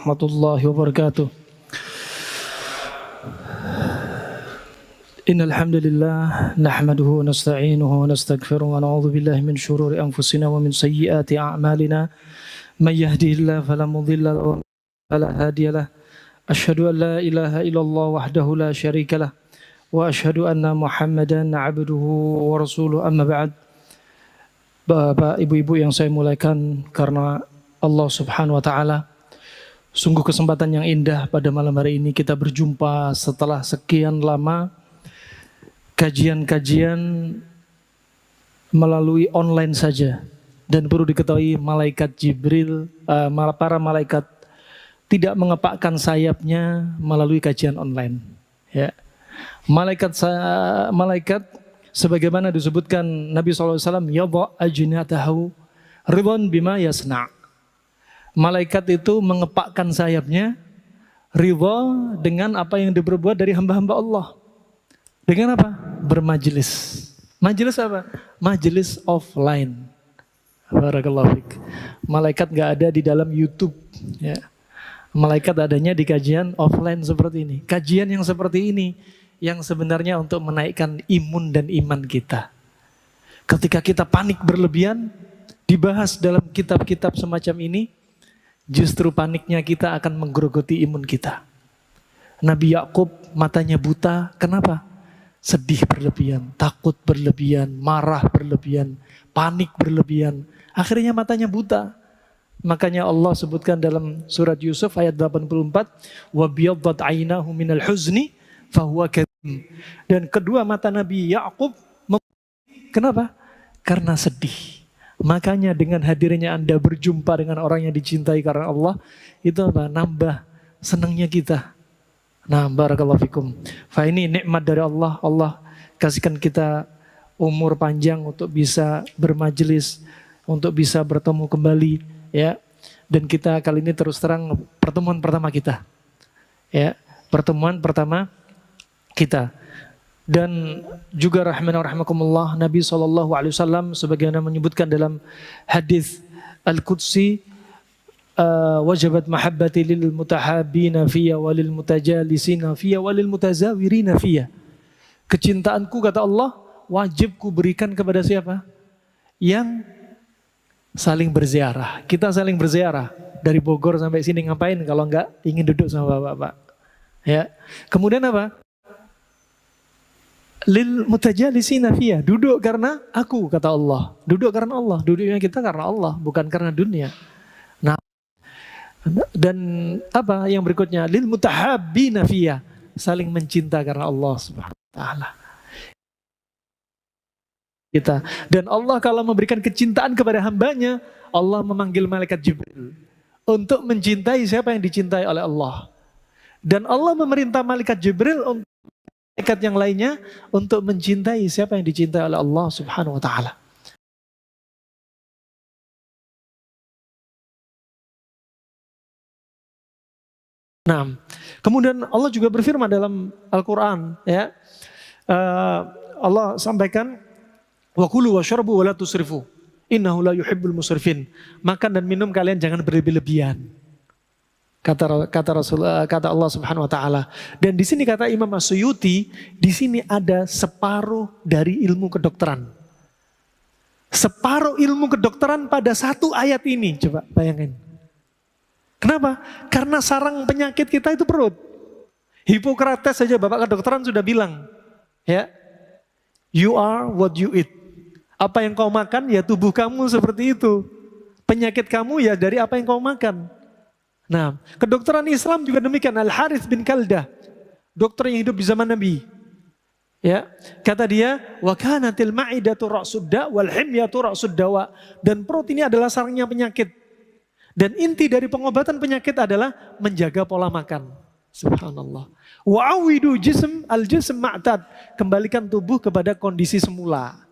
warahmatullahi wabarakatuh. Innal hamdalillah nahmaduhu wa nasta'inuhu wa nastaghfiruhu wa na'udzu billahi min shururi anfusina wa min sayyiati a'malina. May yahdihillahu fala mudilla lahu wa fala hadiyalah. Asyhadu an la ilaha illallah wahdahu la syarikalah wa asyhadu anna Muhammadan 'abduhu wa rasuluhu. Amma ba'd. Bapak, ibu-ibu yang saya muliakan karena Allah Subhanahu wa taala, sungguh kesempatan yang indah pada malam hari ini kita berjumpa setelah sekian lama kajian-kajian melalui online saja. Dan perlu diketahui malaikat Jibril, para malaikat tidak mengepakkan sayapnya melalui kajian online. Ya. Malaikat sebagaimana disebutkan Nabi SAW, yadha ajnihatahu ridwan bima yasna'. Malaikat itu mengepakkan sayapnya ridha dengan apa yang diperbuat dari hamba-hamba Allah. Dengan apa? Bermajelis. Majelis apa? Majelis offline. Barakallahu fiik. Malaikat gak ada di dalam YouTube. Ya. Malaikat adanya di kajian offline seperti ini. Kajian yang seperti ini yang sebenarnya untuk menaikkan imun dan iman kita. Ketika kita panik berlebihan, dibahas dalam kitab-kitab semacam ini, justru paniknya kita akan menggerogoti imun kita. Nabi Yakub matanya buta, kenapa? Sedih berlebihan, takut berlebihan, marah berlebihan, panik berlebihan. Akhirnya matanya buta. Makanya Allah sebutkan dalam surat Yusuf ayat 84, wa biyaddat 'ainahu minal huzni fahuwa kadhim. Dan kedua mata Nabi Yakub, kenapa? Karena sedih. Makanya dengan hadirnya Anda berjumpa dengan orang yang dicintai karena Allah, itu apa? Nambah senangnya kita. Nah, barakallahu fikum. Fa ini nikmat dari Allah. Allah kasihkan kita umur panjang untuk bisa bermajelis, untuk bisa bertemu kembali, ya. Dan kita kali ini terus terang pertemuan pertama kita. Ya, pertemuan pertama kita. Dan juga rahimana rahimakumullah, Nabi SAW sebagaimana menyebutkan dalam hadis Al-Qudsi, wajabat mahabbati lil mutahabbina fiyya walil mutajalisina fiyya walil mutazawirina fiyya. Kecintaanku, kata Allah, wajib ku berikan kepada siapa? Yang saling berziarah. Kita saling berziarah dari Bogor sampai sini, ngapain kalau enggak ingin duduk sama bapak-bapak? Ya. Kemudian apa? Lil mutajalisina fiyya, duduk karena aku, kata Allah. Duduk karena Allah. Duduknya kita karena Allah, bukan karena dunia. Nah, dan apa yang berikutnya? Lil mutahabbina fiyya, saling mencinta karena Allah Subhanahu wa taala. Kita. Dan Allah kalau memberikan kecintaan kepada hambanya, Allah memanggil malaikat Jibril untuk mencintai siapa yang dicintai oleh Allah. Dan Allah memerintah malaikat Jibril untuk malaikat yang lainnya untuk mencintai siapa yang dicintai oleh Allah Subhanahu wa taala. Nah, kemudian Allah juga berfirman dalam Al-Quran, ya, Allah sampaikan, wa kulu washrabu wa la tusrifu innahu la yuhibbul musrifin. Makan dan minum kalian jangan berlebih-lebihan. Kata Allah Subhanahu wa taala. Dan di sini kata Imam As-Suyuti, di sini ada separuh dari ilmu kedokteran. Separuh ilmu kedokteran pada satu ayat ini, coba bayangin. Kenapa? Karena sarang penyakit kita itu perut. Hipokrates saja bapak kedokteran sudah bilang, ya, you are what you eat. Apa yang kau makan, ya tubuh kamu seperti itu. Penyakit kamu ya dari apa yang kau makan. Nah, kedokteran Islam juga demikian. Al-Harith bin Kaldah, dokter yang hidup di zaman Nabi. Ya, kata dia, wa kanatil ma'idatu ra'sud da' wal himyatu ra'sud dawa. Dan perut ini adalah sarangnya penyakit. Dan inti dari pengobatan penyakit adalah menjaga pola makan. Subhanallah. Wa'awidu al-jism ma'tad. Kembalikan tubuh kepada kondisi semula.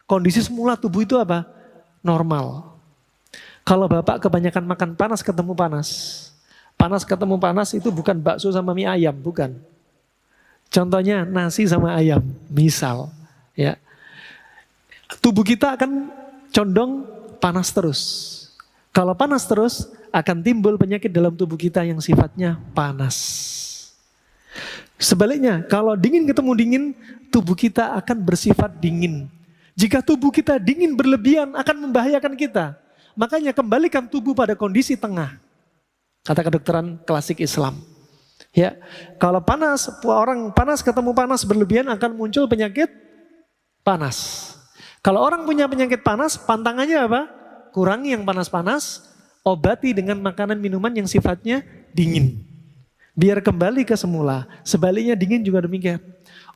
Kondisi semula tubuh itu apa? Normal. Kalau bapak kebanyakan makan panas ketemu panas. Panas ketemu panas itu bukan bakso sama mie ayam, bukan. Contohnya nasi sama ayam, misal. Ya. Tubuh kita akan condong panas terus. Kalau panas terus, akan timbul penyakit dalam tubuh kita yang sifatnya panas. Sebaliknya, kalau dingin ketemu dingin, tubuh kita akan bersifat dingin. Jika tubuh kita dingin berlebihan, akan membahayakan kita. Makanya kembalikan tubuh pada kondisi tengah. Kata kedokteran klasik Islam. Ya, kalau panas, orang panas ketemu panas berlebihan akan muncul penyakit panas. Kalau orang punya penyakit panas, pantangannya apa? Kurangi yang panas-panas, obati dengan makanan minuman yang sifatnya dingin. Biar kembali ke semula. Sebaliknya dingin juga demikian.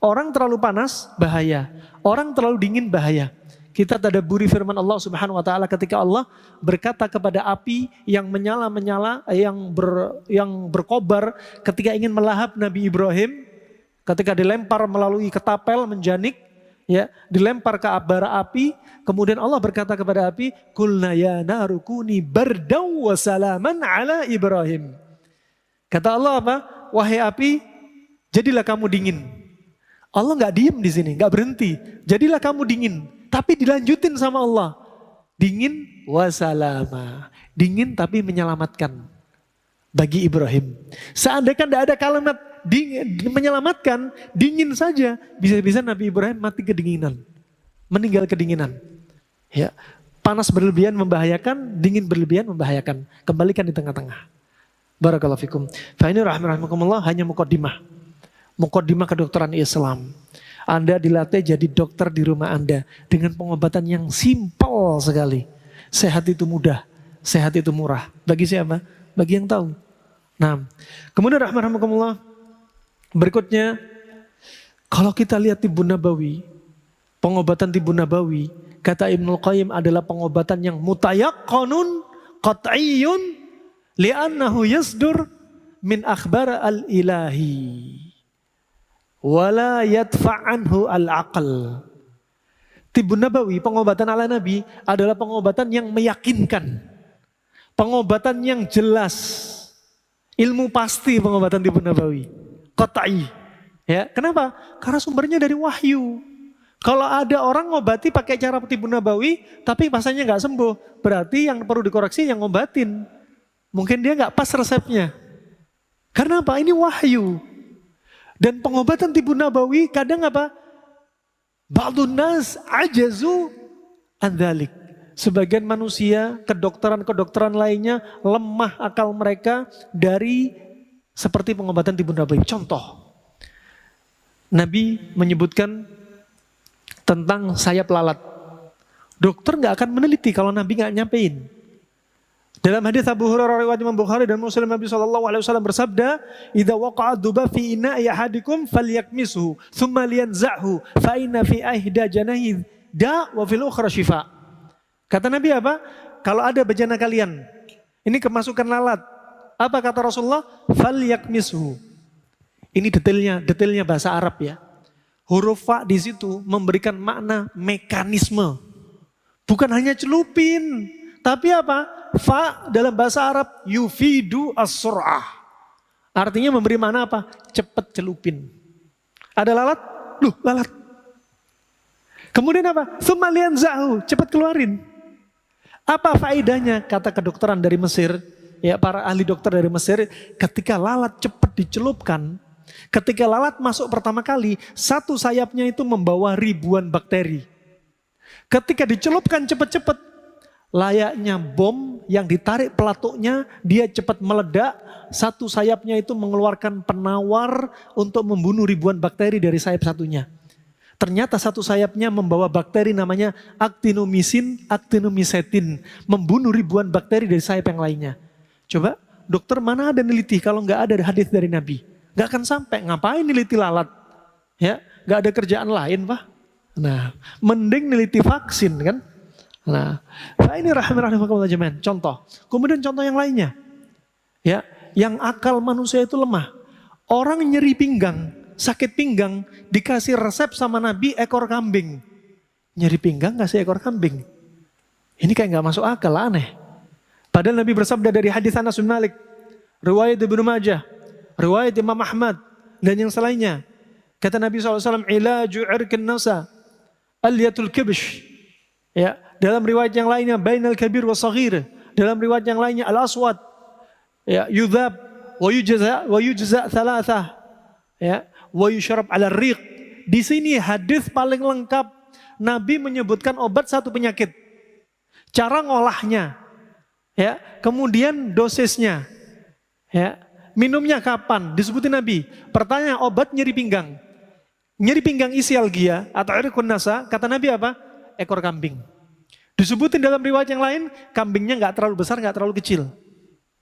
Orang terlalu panas, bahaya. Orang terlalu dingin, bahaya. Kita tadabburi firman Allah Subhanahu wa taala ketika Allah berkata kepada api yang menyala-menyala, yang berkobar ketika ingin melahap Nabi Ibrahim, ketika dilempar melalui ketapel menjanik, ya, dilempar ke bara api, kemudian Allah berkata kepada api, "Qulna ya naru kuni bardaw wa salaman ala Ibrahim." Kata Allah apa? Wahai api, jadilah kamu dingin. Allah nggak diem di sini, nggak berhenti. Jadilah kamu dingin, tapi dilanjutin sama Allah. Dingin wasalama, dingin tapi menyelamatkan bagi Ibrahim. Seandainya tidak ada kalimat dingin, menyelamatkan, dingin saja, bisa-bisa Nabi Ibrahim mati kedinginan, meninggal kedinginan. Ya, panas berlebihan membahayakan, dingin berlebihan membahayakan. Kembalikan di tengah-tengah. Barakallahu fikum. Fa ini rahimakumullah hanya muqaddimah. Muqaddimah kedokteran Islam. Anda dilatih jadi dokter di rumah Anda dengan pengobatan yang simpel sekali. Sehat itu mudah, sehat itu murah. Bagi siapa? Bagi yang tahu. Nah, kemudian rahimakumullah, berikutnya kalau kita lihat Tibbun Nabawi, pengobatan Tibbun Nabawi, kata Ibnul Qayyim adalah pengobatan yang mutayaqqanun qat'iyyun li'annahu yasdur min akhbar al-ilahi. Wala yadfa'anhu al-aql. Tibbun Nabawi, pengobatan ala Nabi adalah pengobatan yang meyakinkan. Pengobatan yang jelas. Ilmu pasti pengobatan Tibbun Nabawi. Qat'i. Ya, kenapa? Karena sumbernya dari wahyu. Kalau ada orang ngobati pakai cara Tibbun Nabawi, tapi pasanya nggak sembuh, berarti yang perlu dikoreksi yang ngobatin. Mungkin dia nggak pas resepnya. Karena apa? Ini wahyu. Dan pengobatan Tibbun Nabawi kadang apa? Ba'dun nas ajazu an dzalik. Sebagian manusia, kedokteran-kedokteran lainnya lemah akal mereka dari seperti pengobatan Tibbun Nabawi. Contoh, Nabi menyebutkan tentang sayap lalat. Dokter nggak akan meneliti kalau Nabi nggak nyampein. Dalam hadis Abu Hurairah riwayat Imam Bukhari dan Muslim, Nabi SAW bersabda, "Idza waqa'a dhuba fi ina'i ahadikum falyakmishu, thumma liyanza'hu, fa inna fi ahda janahi da wa fil ukhra shifa." Kata Nabi apa? Kalau ada bejana kalian, ini kemasukan lalat. Apa kata Rasulullah? Falyakmishu. Ini detailnya bahasa Arab ya. Huruf fa di situ memberikan makna mekanisme. Bukan hanya celupin, tapi apa? Fa dalam bahasa Arab yufidu as-sur'ah. Artinya memberi makna apa? Cepat celupin. Ada lalat? Lalat. Kemudian apa? Tsumma liyanzahu, cepat keluarin. Apa faedahnya? Kata kedokteran dari Mesir, ya para ahli dokter dari Mesir, ketika lalat cepat dicelupkan, ketika lalat masuk pertama kali, satu sayapnya itu membawa ribuan bakteri. Ketika dicelupkan cepat-cepat, layaknya bom yang ditarik pelatuknya, dia cepat meledak, satu sayapnya itu mengeluarkan penawar untuk membunuh ribuan bakteri dari sayap satunya. Ternyata satu sayapnya membawa bakteri namanya actinomycin, actinomycetin, membunuh ribuan bakteri dari sayap yang lainnya. Coba dokter mana ada neliti kalau nggak ada hadis dari Nabi? Nggak akan sampai, ngapain neliti lalat? Ya, nggak ada kerjaan lain Pak. Nah, mending neliti vaksin kan? Nah, ini rahimahullah jemaah. Contoh. Kemudian contoh yang lainnya. Ya, yang akal manusia itu lemah. Orang nyeri pinggang, sakit pinggang, dikasih resep sama Nabi ekor kambing. Nyeri pinggang kasih ekor kambing. Ini kayak nggak masuk akal, aneh. Padahal Nabi bersabda dari hadis Anas bin Malik, riwayat Ibnu Majah, riwayat Imam Ahmad dan yang selainnya. Kata Nabi SAW, ilaju irkin nasa al-yatul kibsh. Ya, dalam riwayat yang lainnya, bainal kabir wa saghir, Dalam riwayat yang lainnya al-aswad. Ya, yudhab wa yujza thalathah. Ya, wa yushrab ala riq. Di sini hadis paling lengkap. Nabi menyebutkan obat satu penyakit. Cara ngolahnya. Ya, kemudian dosisnya. Ya, minumnya kapan? Disebutin Nabi. Pertanyaan obat nyeri pinggang. Nyeri pinggang isialgia atau irqun nasa, kata Nabi apa? Ekor kambing. Disebutin dalam riwayat yang lain, kambingnya nggak terlalu besar, nggak terlalu kecil.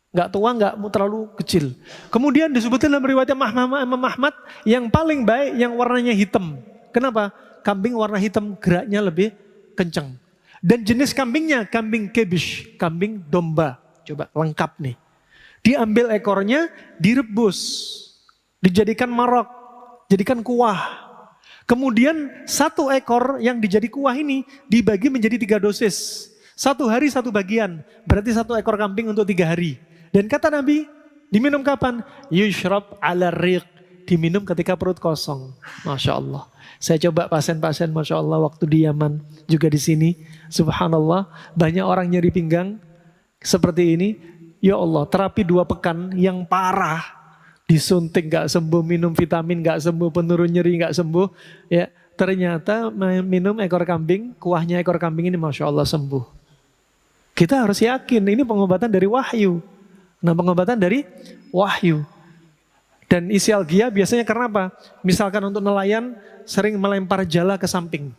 Nggak tua, nggak terlalu kecil. Kemudian disebutin dalam riwayat Imam Ahmad, yang paling baik yang warnanya hitam. Kenapa? Kambing warna hitam geraknya lebih kencang. Dan jenis kambingnya, kambing kebish, kambing domba. Coba lengkap nih. Diambil ekornya, direbus, dijadikan marok, jadikan kuah. Kemudian satu ekor yang dijadi kuah ini dibagi menjadi 3 dosis. 1 hari 1 bagian, berarti 1 ekor kambing untuk 3 hari. Dan kata Nabi, diminum kapan? Yushrab ala riq, diminum ketika perut kosong. Masya Allah. Saya coba pasien-pasien, Masya Allah, waktu di Yaman, juga di sini. Subhanallah, banyak orang nyeri pinggang seperti ini. Ya Allah, terapi 2 pekan yang parah. Disuntik gak sembuh, minum vitamin gak sembuh, penurun nyeri gak sembuh. Ya, ternyata minum ekor kambing, kuahnya ekor kambing ini Masya Allah sembuh. Kita harus yakin ini pengobatan dari wahyu. Nah, pengobatan dari wahyu. Dan isialgia biasanya karena apa? Misalkan untuk nelayan sering melempar jala ke samping.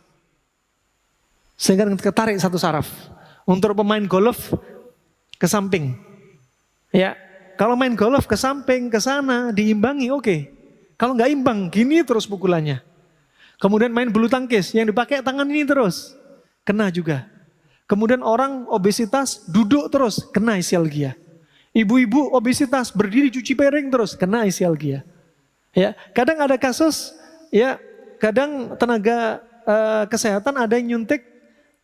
Sehingga ketarik satu saraf. Untuk pemain golf ke samping. Ya, kalau main golf ke samping, ke sana, diimbangi oke. Kalau nggak imbang, gini terus pukulannya. Kemudian main bulu tangkis, yang dipakai tangan ini terus. Kena juga. Kemudian orang obesitas, duduk terus, kena isialgia. Ibu-ibu obesitas, berdiri cuci piring terus, kena isialgia. Ya, kadang ada kasus, ya, kadang tenaga kesehatan ada yang nyuntik,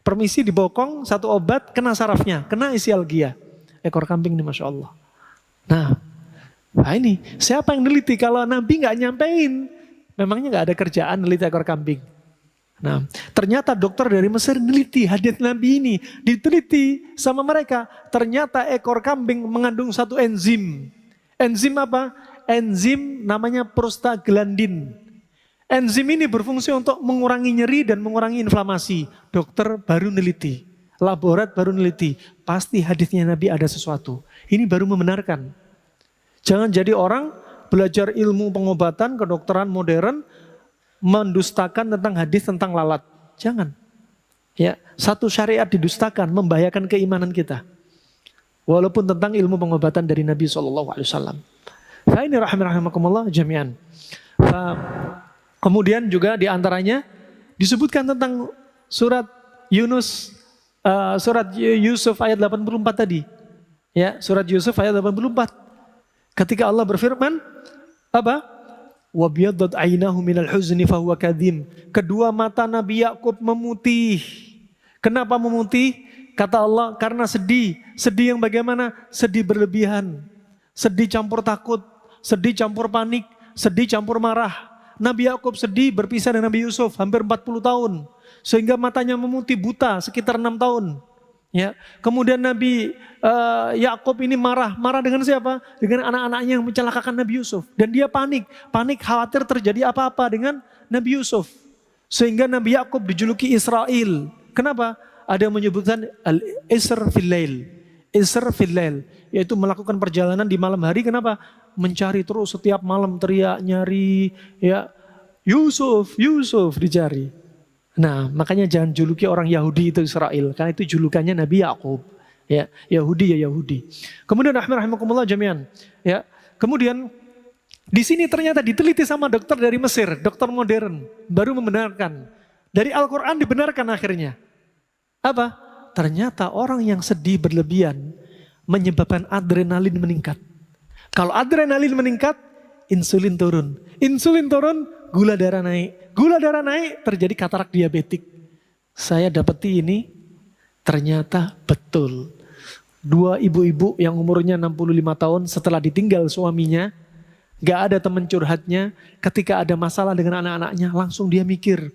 permisi dibokong, 1 obat, kena sarafnya, kena isialgia. Ekor kambing ini Masya Allah. Nah ini siapa yang neliti kalau Nabi nggak nyampein? Memangnya nggak ada kerjaan neliti ekor kambing? Nah ternyata dokter dari Mesir neliti hadits Nabi ini, diteliti sama mereka. Ternyata ekor kambing mengandung 1 enzim. Enzim apa? Enzim namanya prostaglandin. Enzim ini berfungsi untuk mengurangi nyeri dan mengurangi inflamasi. Dokter baru neliti, laborat baru neliti. Pasti haditsnya Nabi ada sesuatu. Ini baru membenarkan. Jangan jadi orang belajar ilmu pengobatan, kedokteran modern, mendustakan tentang hadis tentang lalat. Jangan. Ya, satu syariat didustakan, membahayakan keimanan kita. Walaupun tentang ilmu pengobatan dari Nabi SAW. Fa ini rahimakumullah jami'an. Kemudian juga diantaranya disebutkan tentang surat Yunus, surat Yusuf ayat 84 tadi. Ya, surat Yusuf ayat 84. Ketika Allah berfirman, apa? Wa biyaddat aynahu minal huzni fahuwa kadhim. Kedua mata Nabi Yakub memutih. Kenapa memutih? Kata Allah, karena sedih. Sedih yang bagaimana? Sedih berlebihan. Sedih campur takut, sedih campur panik, sedih campur marah. Nabi Yakub sedih berpisah dengan Nabi Yusuf hampir 40 tahun. Sehingga matanya memutih buta sekitar 6 tahun. Ya, kemudian Nabi Yakub ini marah dengan siapa? Dengan anak-anaknya yang mencelakakan Nabi Yusuf. Dan dia panik khawatir terjadi apa-apa dengan Nabi Yusuf. Sehingga Nabi Yakub dijuluki Israel. Kenapa? Ada yang menyebutkan al-isr fil lail. Isr fil lail, yaitu melakukan perjalanan di malam hari. Kenapa? Mencari terus setiap malam, teriak, nyari, ya, Yusuf dicari. Nah, makanya jangan juluki orang Yahudi itu Israel, karena itu julukannya Nabi Yakub. Ya, Yahudi ya Yahudi. Kemudian rahimakumullah jami'an. Ya, kemudian di sini ternyata diteliti sama dokter dari Mesir, dokter modern, baru membenarkan. Dari Al-Qur'an dibenarkan akhirnya. Apa? Ternyata orang yang sedih berlebihan menyebabkan adrenalin meningkat. Kalau adrenalin meningkat, insulin turun. Insulin turun, gula darah naik. Gula darah naik, terjadi katarak diabetik. Saya dapati ini, ternyata betul. 2 ibu-ibu yang umurnya 65 tahun setelah ditinggal suaminya, gak ada teman curhatnya, ketika ada masalah dengan anak-anaknya, langsung dia mikir,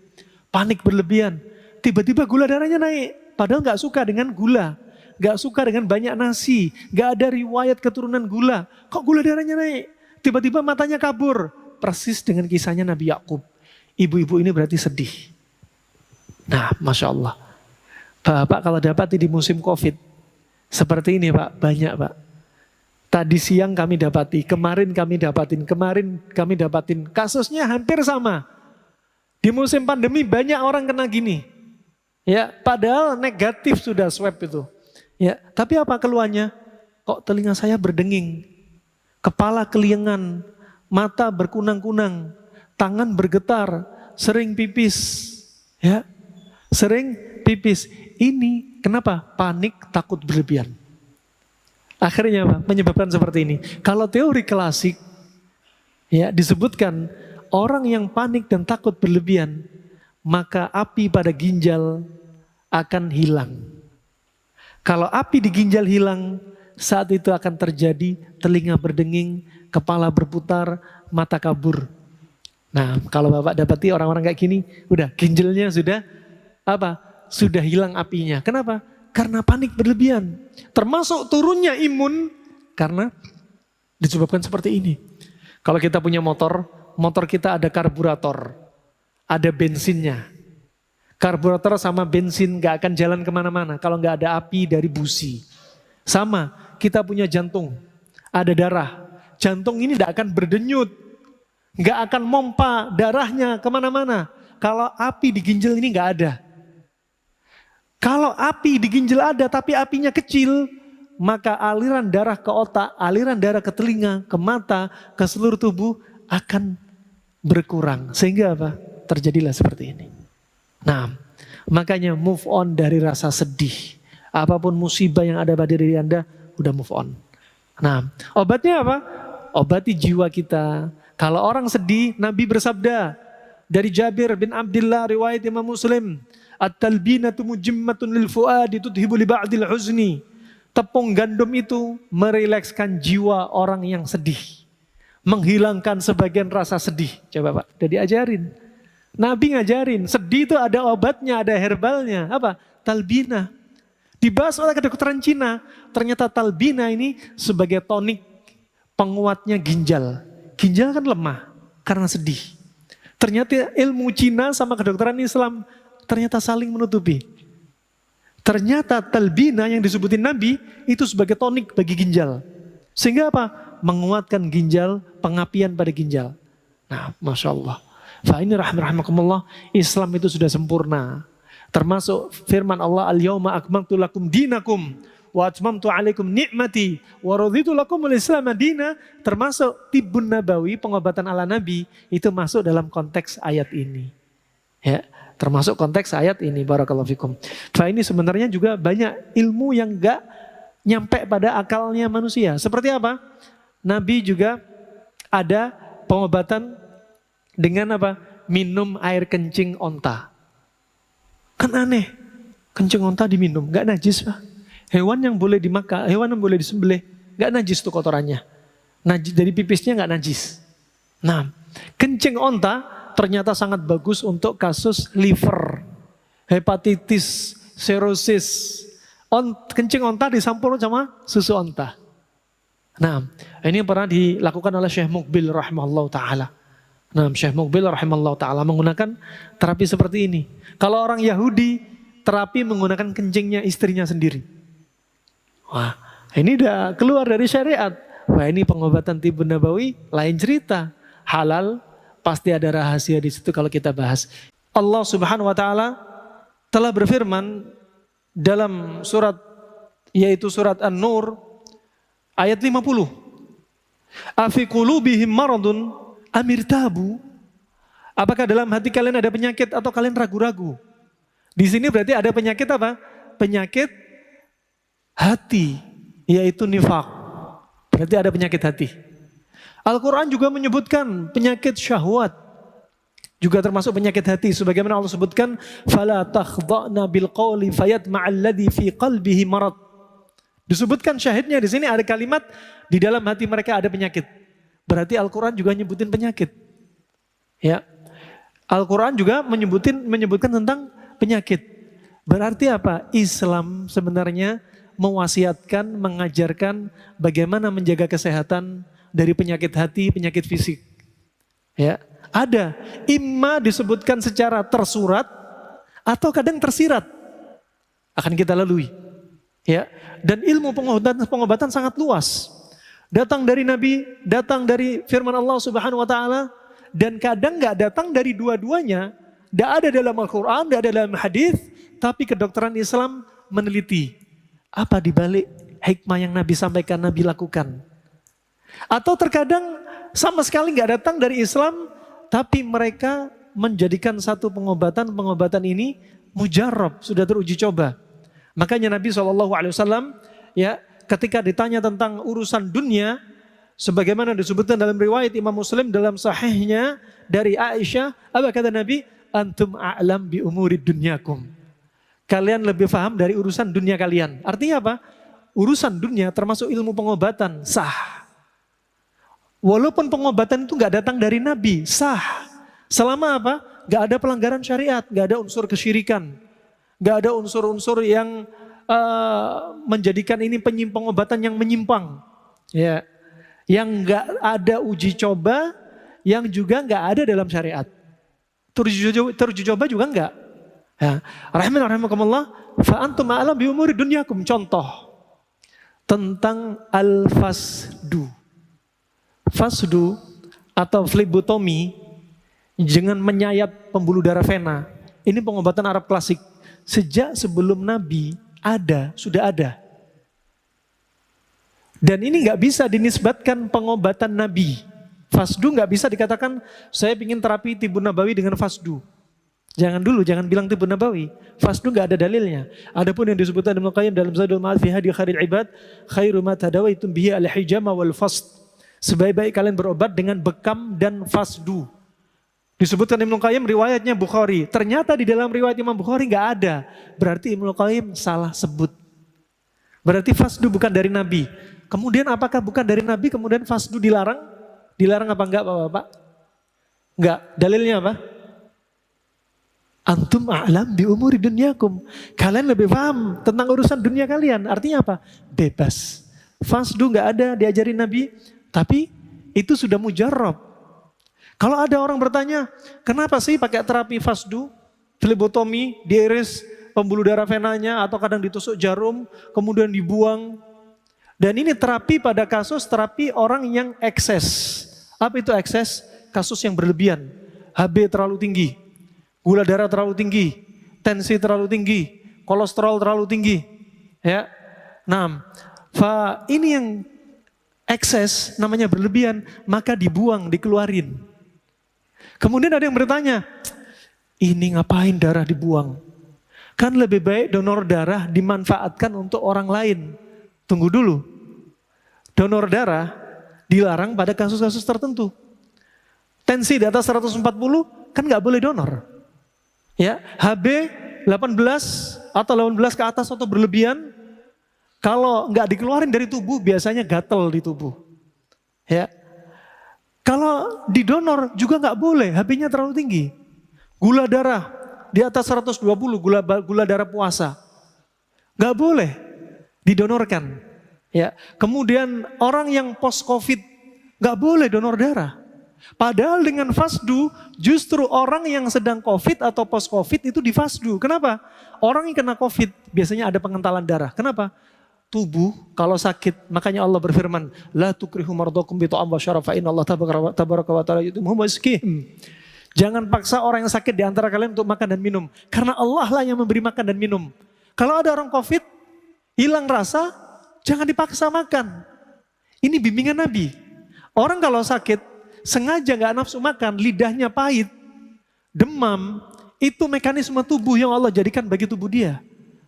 panik berlebihan. Tiba-tiba gula darahnya naik, padahal gak suka dengan gula. gak suka dengan banyak nasi, gak ada riwayat keturunan gula. Kok gula darahnya naik? Tiba-tiba matanya kabur. Persis dengan kisahnya Nabi Yakub. Ibu-ibu ini berarti sedih. Nah, Masya Allah. Bapak kalau dapat di musim Covid, seperti ini Pak, banyak Pak. Tadi siang kami dapati, kemarin kami dapatin. Kasusnya hampir sama. Di musim pandemi banyak orang kena gini. Ya, padahal negatif sudah swab itu. Ya, tapi apa keluhannya? Kok telinga saya berdenging, kepala keliengan, mata berkunang-kunang, tangan bergetar, sering pipis. Ya, sering pipis. Ini kenapa? Panik, takut berlebihan. Akhirnya apa? Menyebabkan seperti ini. Kalau teori klasik, ya disebutkan orang yang panik dan takut berlebihan, maka api pada ginjal akan hilang. Kalau api di ginjal hilang, saat itu akan terjadi telinga berdenging, kepala berputar, mata kabur. Nah, kalau Bapak dapati orang-orang kayak gini, udah ginjalnya sudah apa? Sudah hilang apinya. Kenapa? Karena panik berlebihan. Termasuk turunnya imun karena disebabkan seperti ini. Kalau kita punya motor kita ada karburator, ada bensinnya. Karburator sama bensin gak akan jalan kemana-mana kalau gak ada api dari busi. Sama, kita punya jantung, ada darah. Jantung ini gak akan berdenyut, gak akan mompa darahnya kemana-mana. Kalau api di ginjal ini gak ada. Kalau api di ginjal ada tapi apinya kecil, maka aliran darah ke otak, aliran darah ke telinga, ke mata, ke seluruh tubuh akan berkurang. Sehingga apa? Terjadilah seperti ini. Nah, makanya move on dari rasa sedih. Apapun musibah yang ada pada diri Anda, udah move on. Nah, obatnya apa? Obati jiwa kita. Kalau orang sedih, Nabi bersabda dari Jabir bin Abdullah riwayat Imam Muslim, at-talbinatu mujimmatun lil fuadi tudhibu li ba'dil huzni. Tepung gandum itu merilekskan jiwa orang yang sedih, menghilangkan sebagian rasa sedih. Coba Pak, udah diajarin. Nabi ngajarin, sedih itu ada obatnya, ada herbalnya. Apa? Talbina. Dibahas oleh kedokteran Cina. Ternyata talbina ini sebagai tonik penguatnya ginjal. Ginjal kan lemah karena sedih. Ternyata ilmu Cina sama kedokteran Islam ternyata saling menutupi. Ternyata talbina yang disebutin Nabi itu sebagai tonik bagi ginjal. Sehingga apa? Menguatkan ginjal, pengapian pada ginjal. Nah, Masya Allah. Fa ini rahmatullah, Islam itu sudah sempurna. Termasuk firman Allah, al-yawma akmaltu lakum dinakum wa atmamtu alaikum ni'mati wa raditu lakumul islam madina. Termasuk tibbun nabawi, pengobatan ala Nabi, itu masuk dalam konteks ayat ini. Ya, termasuk konteks ayat ini, barakallahu fikum. Fa ini sebenarnya juga banyak ilmu yang enggak nyampe pada akalnya manusia. Seperti apa? Nabi juga ada pengobatan dengan apa? Minum air kencing onta. Kan aneh, kencing onta diminum, gak najis Pak. Hewan yang boleh dimakan, hewan yang boleh disembelih, gak najis tuh kotorannya. Najis, dari pipisnya gak najis. Nah, kencing onta ternyata sangat bagus untuk kasus liver, hepatitis, serosis. Kencing onta disampur sama susu onta. Nah, ini pernah dilakukan oleh Syekh Muqbil rahimahullah ta'ala. Nah, Syekh Muqbil rahimahullah ta'ala menggunakan terapi seperti ini. Kalau orang Yahudi, terapi menggunakan kencingnya istrinya sendiri. Wah, ini udah keluar dari syariat. Wah, ini pengobatan tibbun nabawi, lain cerita. Halal, pasti ada rahasia di situ kalau kita bahas. Allah Subhanahu wa ta'ala telah berfirman dalam surat, yaitu surat An-Nur ayat 50. Afi qulubihim maradun amir tabu. Apakah dalam hati kalian ada penyakit atau kalian ragu-ragu? Di sini berarti ada penyakit apa? Penyakit hati, yaitu nifaq. Berarti ada penyakit hati. Al-Quran juga menyebutkan penyakit syahwat. Juga termasuk penyakit hati. Sebagaimana Allah sebutkan, فَلَا تَخْضَعْنَا بِالْقَوْلِ فَيَتْمَعَ فِي قَلْبِهِ مَرَضٍ. Disebutkan syahidnya di sini ada kalimat, di dalam hati mereka ada penyakit. Berarti Al-Quran juga nyebutin penyakit. Ya, Al-Quran juga menyebutkan tentang penyakit. Berarti apa? Islam sebenarnya mewasiatkan, mengajarkan bagaimana menjaga kesehatan dari penyakit hati, penyakit fisik. Ya, ada. Imma disebutkan secara tersurat atau kadang tersirat. Akan kita lalui. Ya, dan ilmu pengobatan sangat luas. Datang dari Nabi, datang dari firman Allah Subhanahu wa taala, dan kadang nggak datang dari dua-duanya. Tidak ada dalam Al-Quran, tidak ada dalam hadis, tapi kedokteran Islam meneliti apa dibalik hikmah yang Nabi sampaikan, Nabi lakukan. Atau terkadang sama sekali nggak datang dari Islam, tapi mereka menjadikan satu pengobatan ini mujarab, sudah teruji coba. Makanya Nabi SAW ya, ketika ditanya tentang urusan dunia, sebagaimana disebutkan dalam riwayat Imam Muslim dalam sahihnya dari Aisyah, apa kata Nabi? Antum a'lam bi umuri dunyakum. Kalian lebih paham dari urusan dunia kalian. Artinya apa? Urusan dunia termasuk ilmu pengobatan sah. Walaupun pengobatan itu nggak datang dari Nabi, sah. Selama apa? Nggak ada pelanggaran syariat, nggak ada unsur kesyirikan, nggak ada unsur-unsur yang menjadikan ini pengobatan yang menyimpang, ya, yang nggak ada uji coba, yang juga nggak ada dalam syariat. Teruji coba juga enggak. Ya. Rahimakumullah, fa antum a'lam bi umuri dunyakum. Contoh tentang al-fasdu. Fasdu atau flebotomi dengan menyayat pembuluh darah vena. Ini pengobatan Arab klasik. Sejak sebelum Nabi sudah ada. Dan ini nggak bisa dinisbatkan pengobatan Nabi. Fasdu nggak bisa dikatakan saya ingin terapi tibun nabawi dengan fasdu. Jangan dulu, jangan bilang tibun nabawi. Fasdu nggak ada dalilnya. Adapun yang disebutkan Ibnu Qayyim dalam Zadul Ma'ad fi Hadi Khairil Ibad, khairu ma tadawaitum bihi al-hijama wal fasd. Sebaik-baik kalian berobat dengan bekam dan fasdu. Disebutkan Ibnu Qayyim riwayatnya Bukhari. Ternyata di dalam riwayat Imam Bukhari nggak ada. Berarti Ibnu Qayyim salah sebut. Berarti fasdu bukan dari Nabi. Kemudian apakah bukan dari Nabi kemudian fasdu dilarang? Dilarang apa enggak Bapak-bapak? Enggak. Dalilnya apa? Antum a'lam bi umuri dunyakum. Kalian lebih paham tentang urusan dunia kalian. Artinya apa? Bebas. Fasdu enggak ada diajarin Nabi, tapi itu sudah mujarab. Kalau ada orang bertanya, kenapa sih pakai terapi fasdu, flebotomi, diiris pembuluh darah venanya atau kadang ditusuk jarum, kemudian dibuang. Dan ini terapi pada kasus terapi orang yang ekses. Apa itu ekses? Kasus yang berlebihan. HB terlalu tinggi, gula darah terlalu tinggi, tensi terlalu tinggi, kolesterol terlalu tinggi. Ya, nah, ini yang ekses namanya berlebihan, maka dibuang, dikeluarin. Kemudian ada yang bertanya, ini ngapain darah dibuang? Kan lebih baik donor darah dimanfaatkan untuk orang lain. Tunggu dulu, donor darah dilarang pada kasus-kasus tertentu. Tensi di atas 140 kan nggak boleh donor. Ya, HB 18 atau 18 ke atas atau berlebihan, kalau nggak dikeluarin dari tubuh biasanya gatel di tubuh. Ya, kalau didonor juga nggak boleh, HB-nya terlalu tinggi. Gula darah di atas 120, gula darah puasa, nggak boleh didonorkan. Ya, kemudian orang yang post COVID nggak boleh donor darah. Padahal dengan fasdu justru orang yang sedang COVID atau post COVID itu difasdu. Kenapa? Orang yang kena COVID biasanya ada pengentalan darah. Kenapa? Tubuh kalau sakit, makanya Allah berfirman, la tukrihu mardakum bi ta'am wa syaraf fa innallaha tabaraka wa ta'ala yutimmu miskin. Jangan paksa orang yang sakit di antara kalian untuk makan dan minum, karena Allah lah yang memberi makan dan minum. Kalau ada orang COVID hilang rasa, jangan dipaksa makan. Ini bimbingan Nabi. Orang kalau sakit, sengaja nggak nafsu makan, lidahnya pahit, demam, itu mekanisme tubuh yang Allah jadikan bagi tubuh dia.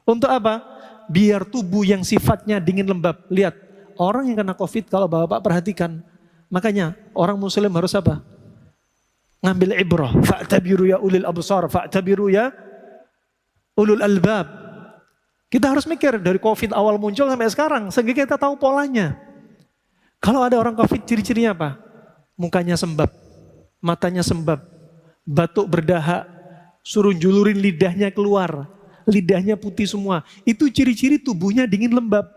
Untuk apa? Biar tubuh yang sifatnya dingin lembab. Lihat, orang yang kena COVID kalau Bapak perhatikan, makanya orang muslim harus apa? Ngambil ibrah. Fa'tabiru ya ulil absar, fa'tabiru ya ulul albab. Kita harus mikir dari COVID awal muncul sampai sekarang, sehingga kita tahu polanya. Kalau ada orang COVID, ciri-cirinya apa? Mukanya sembab, matanya sembab, batuk berdahak, suruh julurin lidahnya keluar, lidahnya putih semua. Itu ciri-ciri tubuhnya dingin lembab.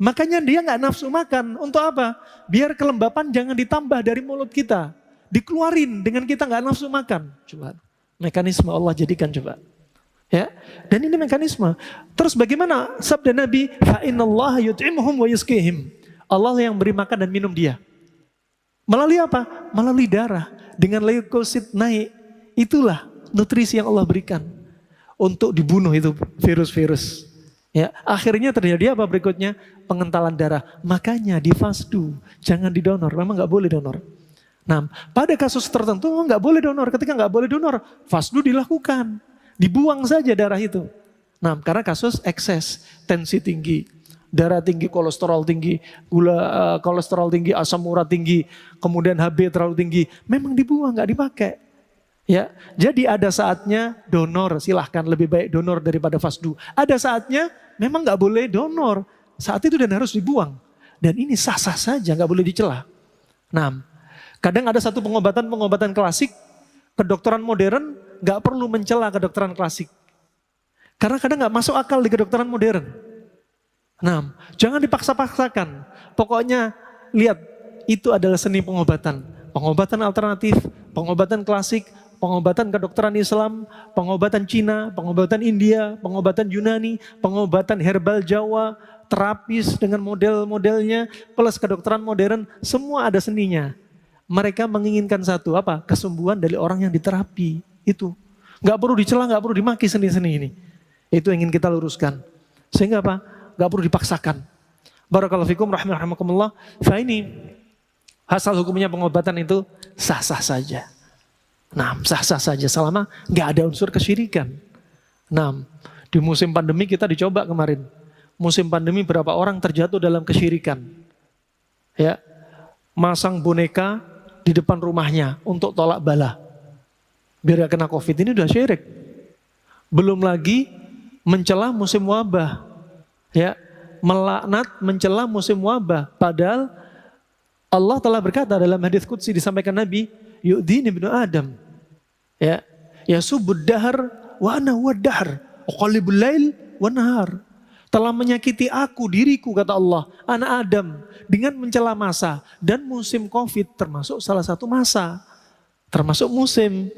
Makanya dia nggak nafsu makan. Untuk apa? Biar kelembapan jangan ditambah dari mulut kita. Dikeluarin dengan kita nggak nafsu makan. Coba, mekanisme Allah jadikan coba. Ya, dan ini mekanisme. Terus bagaimana sabda Nabi? Fa innallaha yut'imuhum wa yusqihim. Allah yang beri makan dan minum dia. Melalui apa? Melalui darah. Dengan leukosit naik. Itulah nutrisi yang Allah berikan untuk dibunuh itu virus-virus. Ya, akhirnya terjadi apa berikutnya? Pengentalan darah. Makanya di fasdu jangan didonor. Memang nggak boleh donor. Nah, pada kasus tertentu nggak boleh donor. Ketika nggak boleh donor, fasdu dilakukan. Dibuang saja darah itu. Nah, karena kasus ekses, tensi tinggi, darah tinggi, kolesterol tinggi, gula kolesterol tinggi, asam urat tinggi, kemudian HB terlalu tinggi, memang dibuang, nggak dipakai. Ya, jadi ada saatnya donor, silahkan lebih baik donor daripada fasdu. Ada saatnya memang nggak boleh donor, saat itu dan harus dibuang. Dan ini sah-sah saja, nggak boleh dicela. Nah, kadang ada satu pengobatan klasik, kedokteran modern nggak perlu mencela kedokteran klasik. Karena kadang nggak masuk akal di kedokteran modern. Nah, jangan dipaksa-paksakan. Pokoknya lihat, itu adalah seni pengobatan. Pengobatan alternatif, pengobatan klasik, pengobatan kedokteran Islam, pengobatan Cina, pengobatan India, pengobatan Yunani, pengobatan herbal Jawa, terapis dengan model-modelnya, plus kedokteran modern, semua ada seninya. Mereka menginginkan satu, apa? Kesembuhan dari orang yang diterapi. Itu. Nggak perlu dicela, nggak perlu dimaki seni-seni ini. Itu yang ingin kita luruskan. Sehingga apa? Nggak perlu dipaksakan. Barakallahu fikum rahimakumullah. Fa ini asal hukumnya pengobatan itu sah-sah saja. Nah, sah-sah saja selama nggak ada unsur kesyirikan. Nah, di musim pandemi kita dicoba kemarin. Musim pandemi berapa orang terjatuh dalam kesyirikan. Ya, masang boneka di depan rumahnya untuk tolak bala. Biar gak kena COVID, ini udah syirik. Belum lagi mencela musim wabah. Ya, melaknat mencela musim wabah. Padahal Allah telah berkata dalam hadits qudsi disampaikan Nabi, yu'dhini ibnu Adam. Ya, yasubud dahar wa ana huwad dahar, uqallibul lail wa nahar. Telah menyakiti aku, diriku, kata Allah, anak Adam, dengan mencela masa. Dan musim COVID termasuk salah satu masa. Termasuk musim.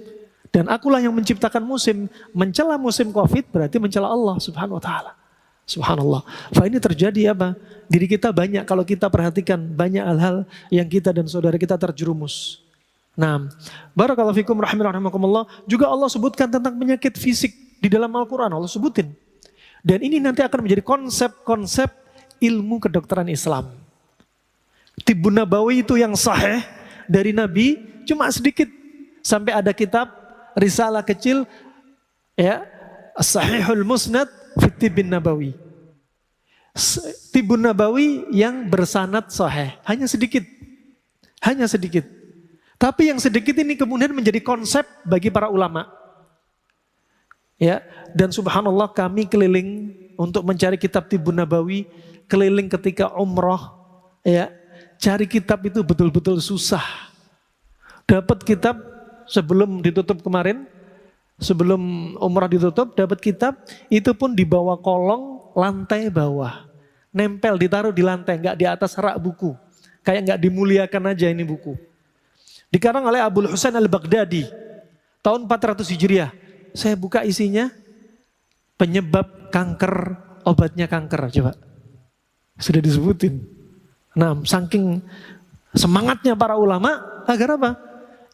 Dan akulah yang menciptakan musim. Mencela musim COVID berarti mencela Allah subhanahu wa ta'ala. Subhanallah. Fa ini terjadi apa? Diri kita banyak, kalau kita perhatikan, banyak hal-hal yang kita dan saudara kita terjerumus. Nah, barakallahu fikum rahimakumullah. Juga Allah sebutkan tentang penyakit fisik di dalam Al-Quran. Allah sebutin. Dan ini nanti akan menjadi konsep-konsep ilmu kedokteran Islam. Tibbun Nabawi itu yang sahih dari Nabi cuma sedikit. Sampai ada kitab risalah kecil, ya, As-Sahihul Musnad fi Tibbun Nabawi. Tibbun Nabawi yang bersanad sahih, hanya sedikit. Hanya sedikit. Tapi yang sedikit ini kemudian menjadi konsep bagi para ulama. Ya, dan subhanallah kami keliling untuk mencari kitab Tibbun Nabawi, keliling ketika umroh, ya, cari kitab itu betul-betul susah. Dapat kitab sebelum ditutup kemarin, sebelum umrah ditutup, dapat kitab, itu pun di bawah kolong lantai bawah. Nempel, ditaruh di lantai, nggak di atas rak buku. Kayak nggak dimuliakan aja ini buku. Dikarang oleh Abul Husain Al-Baghdadi, tahun 400 Hijriah. Saya buka isinya, penyebab kanker, obatnya kanker, coba. Sudah disebutin. Nah, saking semangatnya para ulama, agar apa?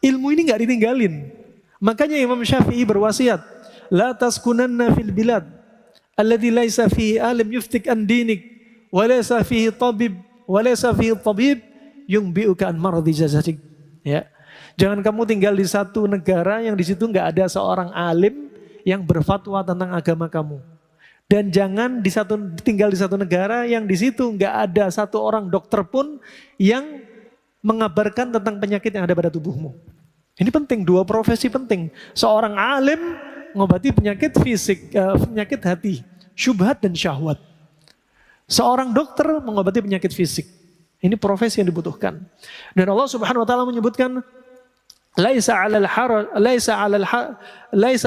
Ilmu ini nggak ditinggalin. Makanya Imam Syafi'i berwasiat, la taskunanna fil bilad alladhi laisa fihi alim yuftik an dinik, wa laisa fihi tabib, wa laisa fihi tabib yumbi'uka an maradi jazadik. Ya. Jangan kamu tinggal di satu negara yang di situ nggak ada seorang alim yang berfatwa tentang agama kamu. Dan jangan tinggal di satu negara yang di situ nggak ada satu orang dokter pun yang mengabarkan tentang penyakit yang ada pada tubuhmu. Ini penting, dua profesi penting. Seorang alim mengobati penyakit fisik, penyakit hati, syubhat dan syahwat. Seorang dokter mengobati penyakit fisik. Ini profesi yang dibutuhkan. Dan Allah Subhanahu wa taala menyebutkan Laisa 'alal haraj, laisa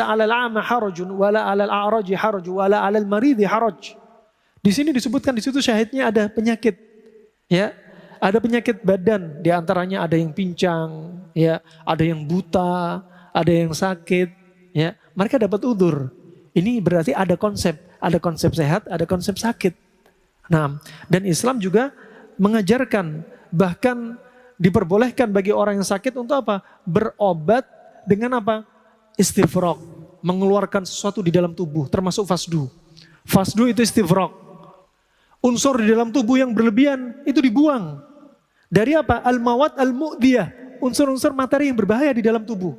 'alal a'ma harajun wala 'alal a'raji haraj wala 'alal maridi haraj. Di sini disebutkan, di situ syahidnya ada penyakit. Ya, ada penyakit badan, di antaranya ada yang pincang, ya, ada yang buta, ada yang sakit, ya. Mereka dapat udzur. Ini berarti ada konsep sehat, ada konsep sakit. Nah, dan Islam juga mengajarkan, bahkan diperbolehkan bagi orang yang sakit untuk apa? Berobat dengan apa? Istifraq, mengeluarkan sesuatu di dalam tubuh, termasuk fasdu. Fasdu itu istifraq. Unsur di dalam tubuh yang berlebihan itu dibuang. Dari apa? Al-mawad al-mu'diyah, unsur-unsur materi yang berbahaya di dalam tubuh.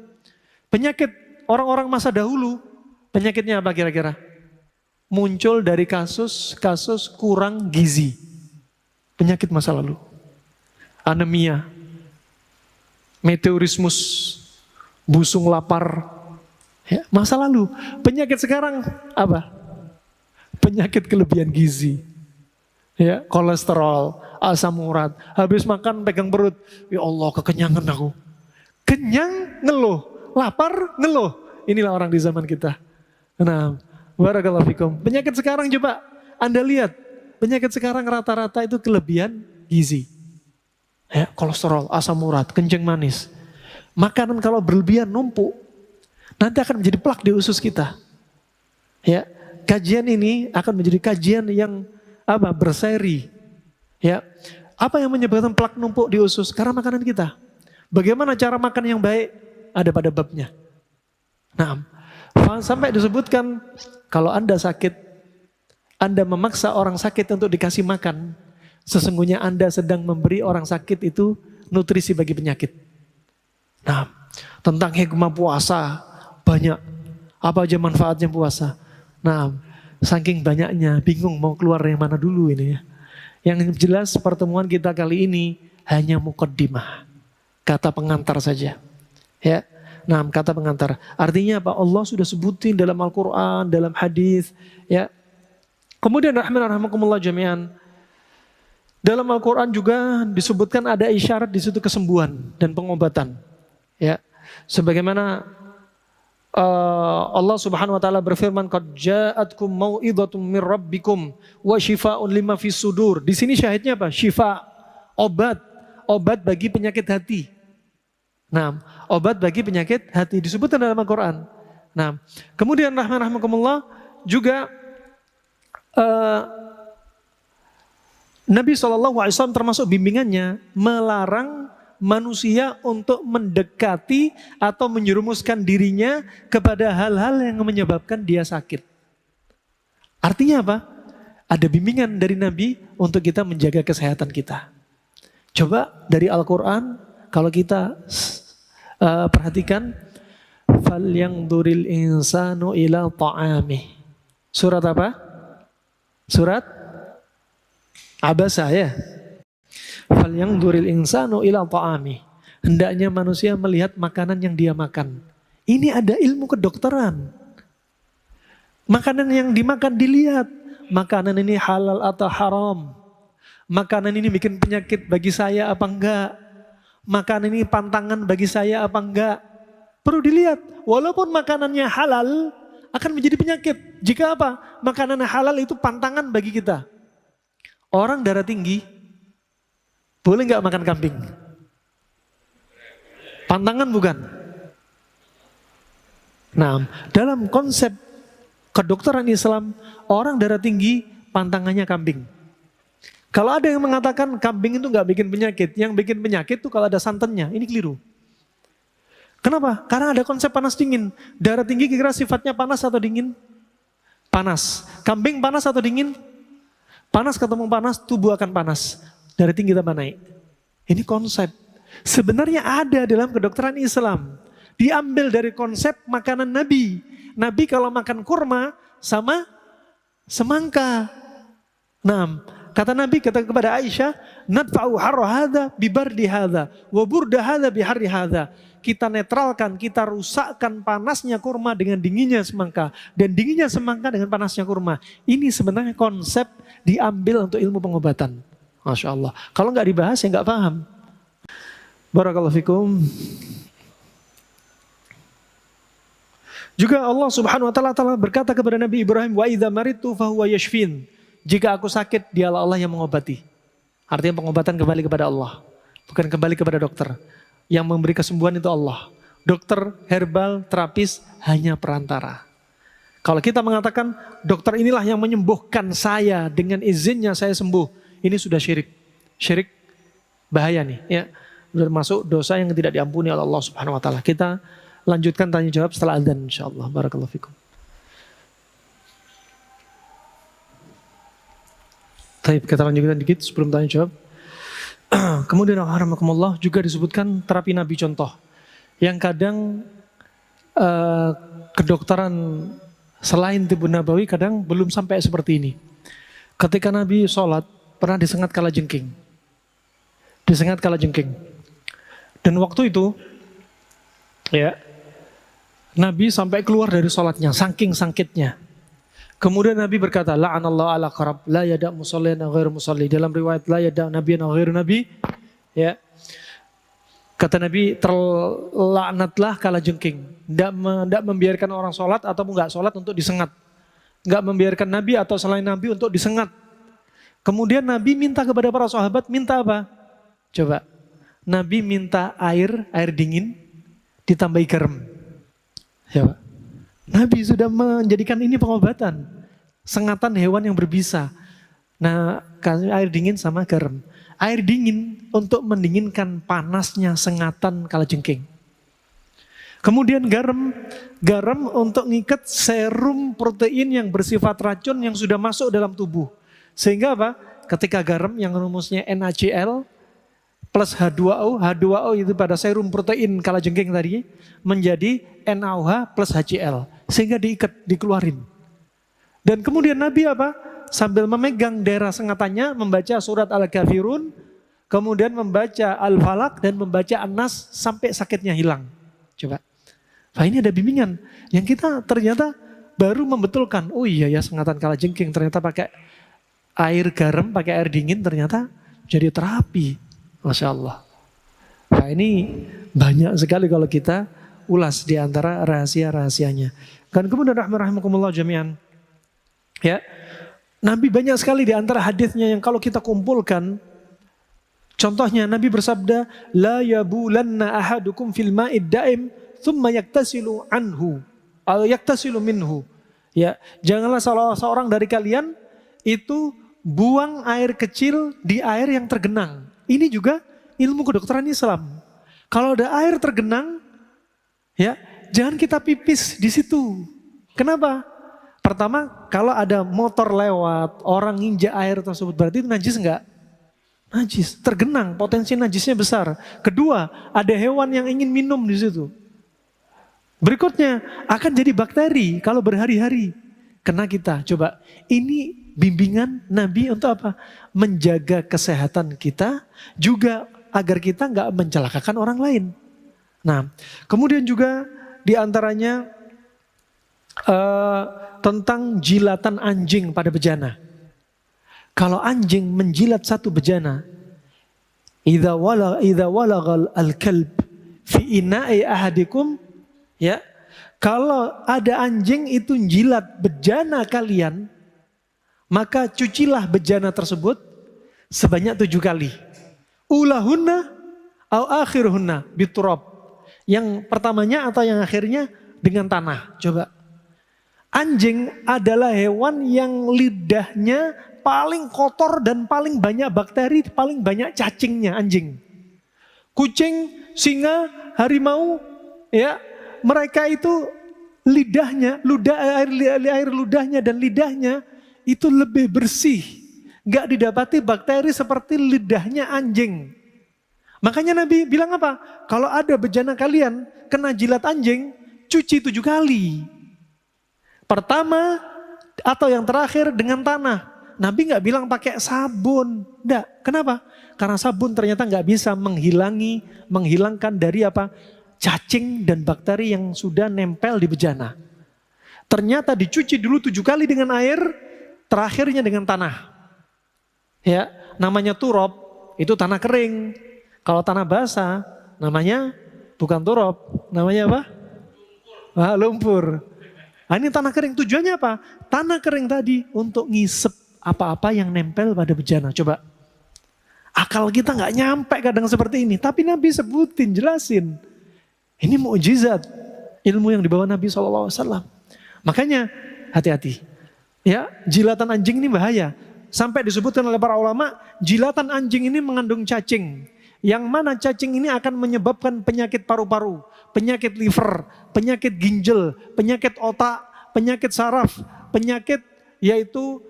Penyakit orang-orang masa dahulu, penyakitnya apa kira-kira? Muncul dari kasus kurang gizi. Penyakit masa lalu. Anemia, meteorismus, busung lapar, ya, masa lalu. Penyakit sekarang apa? Penyakit kelebihan gizi, ya, kolesterol, asam urat. Habis makan pegang perut, ya Allah kekenyangan aku. Kenyang ngeluh, lapar ngeluh. Inilah orang di zaman kita. Nah, barakallahu fikum. Penyakit sekarang coba Anda lihat, penyakit sekarang rata-rata itu kelebihan gizi. Ya, kolesterol, asam urat, kencing manis. Makanan kalau berlebihan numpuk, nanti akan menjadi plak di usus kita. Ya, kajian ini akan menjadi kajian yang apa? Berseri. Ya, apa yang menyebabkan plak numpuk di usus? Karena makanan kita. Bagaimana cara makan yang baik? Ada pada babnya. Nah, sampai disebutkan kalau Anda sakit, Anda memaksa orang sakit untuk dikasih makan, sesungguhnya Anda sedang memberi orang sakit itu nutrisi bagi penyakit. Nah, tentang hikmah puasa banyak. Apa aja manfaatnya puasa? Nah, saking banyaknya bingung mau keluar yang mana dulu ini ya. Yang jelas pertemuan kita kali ini hanya muqaddimah. Kata pengantar saja. Ya. Nah, kata pengantar. Artinya apa? Allah sudah sebutin dalam Al-Qur'an, dalam hadis, ya. Kemudian rahimakumullah jami'an. Dalam Al-Quran juga disebutkan ada isyarat di situ kesembuhan dan pengobatan. Ya, sebagaimana Allah Subhanahu Wa Taala berfirman, "Qad ja'atkum mau'idhatum mir rabbikum wa shifaa'un lima fis sudur." Di sini syahidnya apa? Syifa, obat bagi penyakit hati. Nah, obat bagi penyakit hati disebutkan dalam Al-Quran. Nah, kemudian rahimakumullah juga Nabi SAW termasuk bimbingannya melarang manusia untuk mendekati atau menjerumuskan dirinya kepada hal-hal yang menyebabkan dia sakit. Artinya apa? Ada bimbingan dari Nabi untuk kita menjaga kesehatan kita. Coba dari Al-Quran, kalau kita perhatikan, فَلْيَنْظُرِ الْإِنسَانُ إِلَى طَعَامِهِ. Surat apa? Surat Abasa ya. Falyanzuril insanu ila ta'ami. Hendaknya manusia melihat makanan yang dia makan. Ini ada ilmu kedokteran. Makanan yang dimakan dilihat. Makanan ini halal atau haram. Makanan ini bikin penyakit bagi saya apa enggak. Makanan ini pantangan bagi saya apa enggak. Perlu dilihat. Walaupun makanannya halal akan menjadi penyakit. Jika apa? Makanan halal itu pantangan bagi kita. Orang darah tinggi, boleh nggak makan kambing? Pantangan bukan? Nah, dalam konsep kedokteran Islam, orang darah tinggi, pantangannya kambing. Kalau ada yang mengatakan kambing itu nggak bikin penyakit, yang bikin penyakit itu kalau ada santannya, ini keliru. Kenapa? Karena ada konsep panas dingin. Darah tinggi kira-kira sifatnya panas atau dingin? Panas. Kambing panas atau dingin? Panas ketemu panas, tubuh akan panas. Darah tinggi tambah naik. Ini konsep. Sebenarnya ada dalam kedokteran Islam. Diambil dari konsep makanan Nabi. Nabi kalau makan kurma sama semangka. Nah, kata Nabi kepada Aisyah, "Nadfa'u harra hadza bi bardi hadza wa burda hadza bi harri hadza." Kita netralkan, kita rusakkan panasnya kurma dengan dinginnya semangka. Dan dinginnya semangka dengan panasnya kurma. Ini sebenarnya konsep diambil untuk ilmu pengobatan. Masya Allah. Kalau nggak dibahas ya nggak paham. Barakallahu fikum. Juga Allah Subhanahu wa taala telah berkata kepada Nabi Ibrahim, "Wa idza maridtu fahuwa yashfin." Jika aku sakit, dialah Allah yang mengobati. Artinya pengobatan kembali kepada Allah, bukan kembali kepada dokter. Yang memberi kesembuhan itu Allah. Dokter, herbal, terapis hanya perantara. Kalau kita mengatakan dokter inilah yang menyembuhkan saya, dengan izinnya saya sembuh, ini sudah syirik. Syirik bahaya nih, ya. Termasuk dosa yang tidak diampuni oleh Allah Subhanahu wa taala. Kita lanjutkan tanya jawab setelah adzan insyaallah. Barakallahu fikum. Baik, kita lanjutkan dikit sebelum tanya jawab. Kemudian rahmatullah juga disebutkan terapi Nabi contoh. Yang kadang kedokteran selain tibu nabawi kadang belum sampai seperti ini. Ketika Nabi sholat pernah disengat kalajengking. Disengat kalajengking. Dan waktu itu ya Nabi sampai keluar dari sholatnya, saking sakitnya. Kemudian Nabi berkata, la'anallahu ala qarab, la yada' musallin ghairu musalli. Dalam riwayat, la yada' nabiyyan ghairu nabi. Ya. Kata Nabi, terlaknatlah kalajengking. Tidak membiarkan orang sholat atau enggak sholat untuk disengat. Enggak membiarkan Nabi atau selain Nabi untuk disengat. Kemudian Nabi minta kepada para sahabat, minta apa? Coba. Nabi minta air dingin, ditambahi garam. Ya, Pak. Nabi sudah menjadikan ini pengobatan. Sengatan hewan yang berbisa. Nah, air dingin sama garam. Air dingin untuk mendinginkan panasnya sengatan kalajengking. Kemudian garam untuk ngikat serum protein yang bersifat racun yang sudah masuk dalam tubuh. Sehingga apa? Ketika garam yang rumusnya NaCl plus H2O itu pada serum protein kalajengking tadi menjadi NaOH plus HCl sehingga diikat, dikeluarin. Dan kemudian Nabi apa? Sambil memegang daerah sengatannya membaca surat Al-Kafirun, kemudian membaca Al-Falaq dan membaca An-Nas sampai sakitnya hilang. Coba. Nah, ini ada bimbingan yang kita ternyata baru membetulkan. Oh iya ya, sengatan kalajengking ternyata pakai air garam, pakai air dingin ternyata jadi terapi. Masya Allah. Nah, ini banyak sekali kalau kita ulas di antara rahasia-rahasianya. Dan kemudian rahimakumullah jami'an. Ya, Nabi banyak sekali di antara hadisnya yang kalau kita kumpulkan, contohnya Nabi bersabda, la yabulanna ahadukum fil ma'id daim thumma yaktasilu anhu atau yaktasilu minhu. Ya, janganlah salah seorang dari kalian itu buang air kecil di air yang tergenang. Ini juga ilmu kedokteran Islam. Kalau ada air tergenang, ya jangan kita pipis di situ. Kenapa? Pertama, kalau ada motor lewat, orang nginjak air tersebut, berarti itu najis enggak? Najis, tergenang, potensi najisnya besar. Kedua, ada hewan yang ingin minum di situ. Berikutnya, akan jadi bakteri kalau berhari-hari. Kena kita, coba. Ini bimbingan Nabi untuk apa? Menjaga kesehatan kita, juga agar kita enggak mencelakakan orang lain. Nah, kemudian juga diantaranya tentang jilatan anjing pada bejana. Kalau anjing menjilat satu bejana, idza walagal al-kalb fi ina'i ahadikum, ya. Kalau ada anjing itu jilat bejana kalian, maka cucilah bejana tersebut sebanyak 7 kali. Ulahunna au akhiruhunna biturab. Yang pertamanya atau yang akhirnya dengan tanah. Coba. Anjing adalah hewan yang lidahnya paling kotor dan paling banyak bakteri, paling banyak cacingnya anjing. Kucing, singa, harimau, ya mereka itu lidahnya, air ludahnya dan lidahnya itu lebih bersih. Gak didapati bakteri seperti lidahnya anjing. Makanya Nabi bilang apa? Kalau ada bejana kalian kena jilat anjing, cuci 7 kali. Pertama atau yang terakhir dengan tanah. Nabi gak bilang pakai sabun. Enggak. Kenapa? Karena sabun ternyata gak bisa menghilangkan dari apa? Cacing dan bakteri yang sudah nempel di bejana. Ternyata dicuci dulu 7 kali dengan air, terakhirnya dengan tanah. Ya, namanya turab, itu tanah kering. Kalau tanah basah, namanya bukan turab, namanya apa? Lumpur. Nah, ini tanah kering tujuannya apa? Tanah kering tadi untuk ngisep apa-apa yang nempel pada bejana. Coba. Akal kita nggak nyampe kadang seperti ini. Tapi Nabi sebutin, jelasin. Ini mukjizat ilmu yang dibawa Nabi SAW. Makanya hati-hati. Ya, jilatan anjing ini bahaya. Sampai disebutkan oleh para ulama, jilatan anjing ini mengandung cacing. Yang mana cacing ini akan menyebabkan penyakit paru-paru, penyakit liver, penyakit ginjal, penyakit otak, penyakit saraf, penyakit yaitu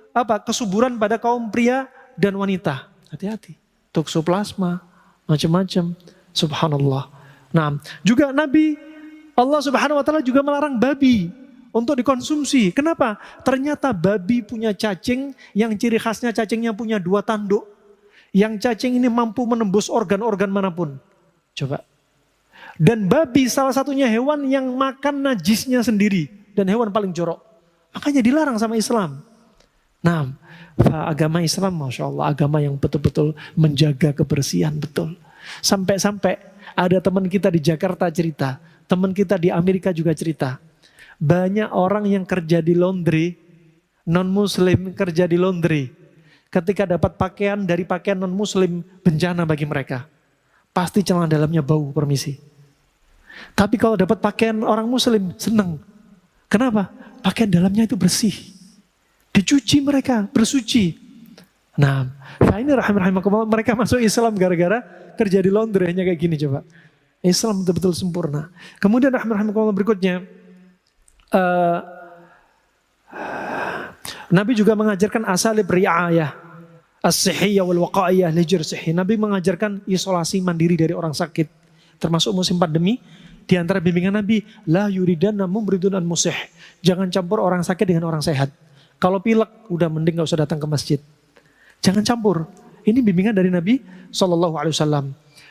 kesuburan pada kaum pria dan wanita. Hati-hati. Toksoplasma, macam-macam. Subhanallah. Nah, juga Nabi Allah Subhanahu wa taala juga melarang babi untuk dikonsumsi. Kenapa? Ternyata babi punya cacing yang ciri khasnya cacingnya punya 2 tanduk. Yang cacing ini mampu menembus organ-organ manapun. Coba. Dan babi salah satunya hewan yang makan najisnya sendiri dan hewan paling jorok. Makanya dilarang sama Islam. Nah, agama Islam Masya Allah agama yang betul-betul menjaga kebersihan betul. Sampai-sampai ada teman kita di Jakarta cerita, teman kita di Amerika juga cerita. Banyak orang yang kerja di laundry, non-muslim kerja di laundry. Ketika dapat pakaian dari pakaian non-muslim, bencana bagi mereka. Pasti celana dalamnya bau, permisi. Tapi kalau dapat pakaian orang muslim, senang. Kenapa? Pakaian dalamnya itu bersih. Dicuci mereka, bersuci. Nah, ini rahimakumullah mereka masuk Islam gara-gara kerja di laundry hanya kayak gini coba. Islam betul-betul sempurna. Kemudian rahimakumullah berikutnya, Nabi juga mengajarkan asalib ri'ayah, as-sihiyah wal waqa'iyah li jirsihi. Nabi mengajarkan isolasi mandiri dari orang sakit, termasuk musim pandemi. Di antara bimbingan Nabi, la yuridanna mumridun an musih. Jangan campur orang sakit dengan orang sehat. Kalau pilek, udah mending gak usah datang ke masjid. Jangan campur. Ini bimbingan dari Nabi SAW.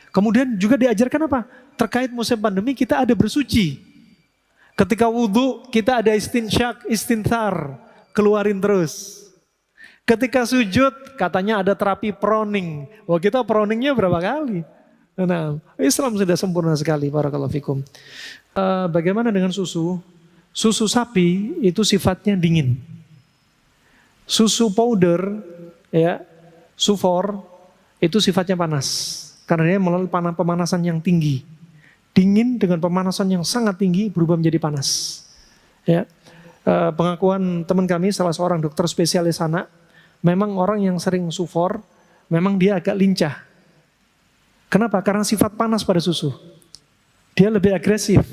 Kemudian juga diajarkan apa? Terkait musim pandemi kita ada bersuci. Ketika wudhu kita ada istinsyak, istinthar. Keluarin terus. Ketika sujud katanya ada terapi proning. Wah kita proningnya berapa kali? Nah, Islam sudah sempurna sekali. Barakallahu fikum. Bagaimana dengan susu? Susu sapi itu sifatnya dingin. Susu powder, ya, sufor itu sifatnya panas. Karena dia melalui pemanasan yang tinggi. Dingin dengan pemanasan yang sangat tinggi berubah menjadi panas. Ya, pengakuan teman kami, salah seorang dokter spesialis anak, memang orang yang sering sufor, memang dia agak lincah. Kenapa? Karena sifat panas pada susu. Dia lebih agresif.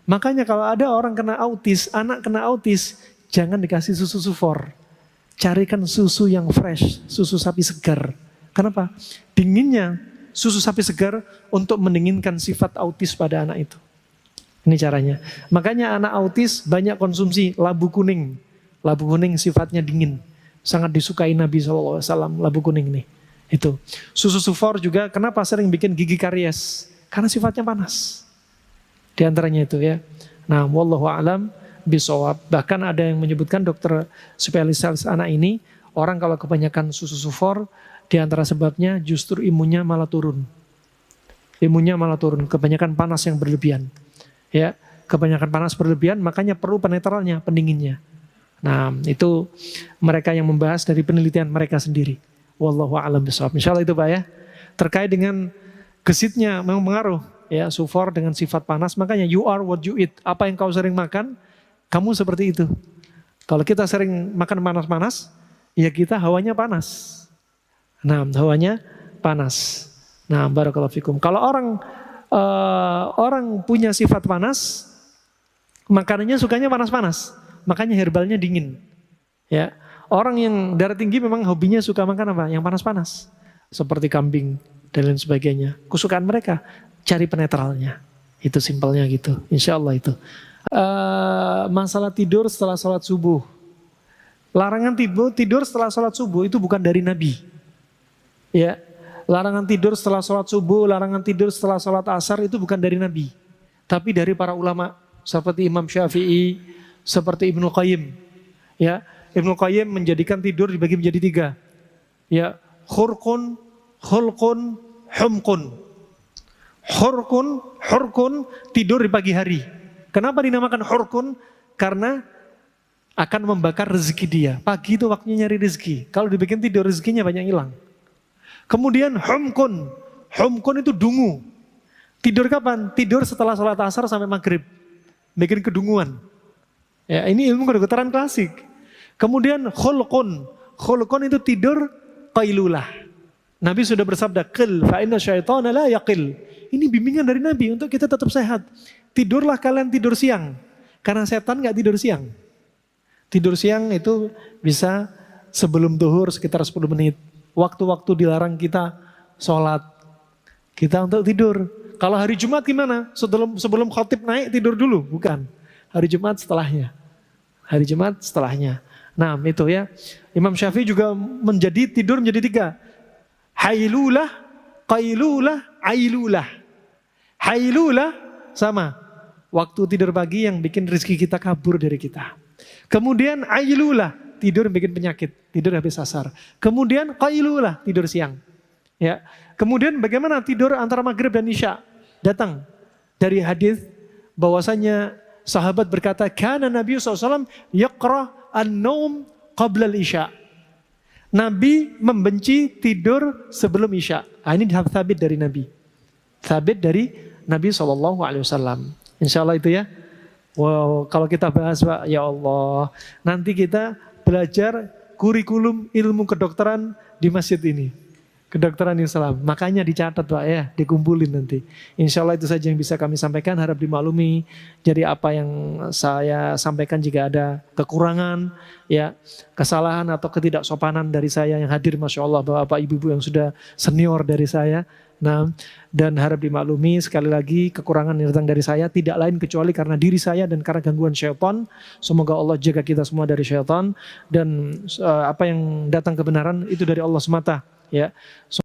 Makanya kalau ada orang kena autis, anak kena autis, jangan dikasih susu sufor. Carikan susu yang fresh, susu sapi segar. Kenapa? Dinginnya susu sapi segar untuk mendinginkan sifat autis pada anak itu. Ini caranya. Makanya anak autis banyak konsumsi labu kuning. Labu kuning sifatnya dingin. Sangat disukai Nabi SAW, labu kuning nih. Itu. Susu sufor juga kenapa sering bikin gigi karies? Karena sifatnya panas. Di antaranya itu ya. Nah, wallahu a'lam bisawab. Bahkan ada yang menyebutkan dokter spesialis anak ini, orang kalau kebanyakan susu sufor, di antara sebabnya justru imunnya malah turun. Imunnya malah turun, kebanyakan panas yang berlebihan. Ya, kebanyakan panas berlebihan, makanya perlu penetralnya, pendinginnya. Nah, itu mereka yang membahas dari penelitian mereka sendiri. Wallahu a'lam bishawab. Insyaallah itu Pak ya. Terkait dengan gesitnya memang pengaruh ya, sufor dengan sifat panas, makanya you are what you eat. Apa yang kau sering makan, kamu seperti itu. Kalau kita sering makan panas-panas, ya kita hawanya panas. Nah, hawanya panas. Nah, barakallahu fikum. Kalau orang punya sifat panas, makanannya sukanya panas-panas. Makanya herbalnya dingin. Ya, orang yang darah tinggi memang hobinya suka makan apa? Yang panas-panas. Seperti kambing dan lain sebagainya. Kesukaan mereka cari penetralnya. Itu simpelnya gitu. Insya Allah itu. Masalah tidur setelah sholat subuh. Larangan tidur setelah sholat subuh itu bukan dari Nabi. Ya, larangan tidur setelah sholat subuh, larangan tidur setelah sholat asar itu bukan dari Nabi. Tapi dari para ulama seperti Imam Syafi'i, seperti Ibnu Qayyim. Ya, Ibnu Qayyim menjadikan tidur dibagi menjadi 3. Ya, khurqun, khulqun, humqun. Hurkun tidur di pagi hari. Kenapa dinamakan hurkun? Karena akan membakar rezeki dia. Pagi itu waktunya nyari rezeki. Kalau dibikin tidur rezekinya banyak hilang. Kemudian humkun. Humkun itu dungu. Tidur kapan? Tidur setelah sholat asar sampai maghrib. Bikin kedunguan. Ya, ini ilmu kedokteran klasik. Kemudian khulqun. Khulqun itu tidur qailulah. Nabi sudah bersabda, qil fa inna syaitana la yaqil. Ini bimbingan dari Nabi untuk kita tetap sehat. Tidurlah kalian tidur siang. Karena setan gak tidur siang. Tidur siang itu bisa sebelum zuhur sekitar 10 menit. Waktu-waktu dilarang kita sholat. Kita untuk tidur. Kalau hari Jumat gimana? Sebelum khotib naik tidur dulu? Bukan. Hari Jumat setelahnya. Hari Jumat setelahnya. Nah itu ya. Imam Syafi'i juga tidur menjadi 3. Hailulah, qailulah, ailulah. Hailulah sama. Waktu tidur pagi yang bikin rezeki kita kabur dari kita. Kemudian ailulah, tidur bikin penyakit. Tidur habis asar. Kemudian qailulah, tidur siang. Ya. Kemudian bagaimana tidur antara maghrib dan isya? Datang dari hadis bahwasanya sahabat berkata, kana Nabi SAW yaqra an-naum qabla al-isya. Nabi membenci tidur sebelum isya. Ini sabit dari Nabi. Sabit dari Nabi SAW. Insya Allah itu ya. Wow, kalau kita bahas Pak, ya Allah. Nanti kita belajar kurikulum ilmu kedokteran di masjid ini. Kedokteran Islam. Makanya dicatat Pak ya, dikumpulin nanti. Insya Allah itu saja yang bisa kami sampaikan, harap dimaklumi. Jadi apa yang saya sampaikan jika ada kekurangan, ya kesalahan atau ketidaksopanan dari saya yang hadir, Masya Allah, Bapak Ibu yang sudah senior dari saya. Nah, dan harap dimaklumi sekali lagi kekurangan yang datang dari saya tidak lain kecuali karena diri saya dan karena gangguan syaitan. Semoga Allah jaga kita semua dari syaitan dan apa yang datang kebenaran itu dari Allah semata. Ya.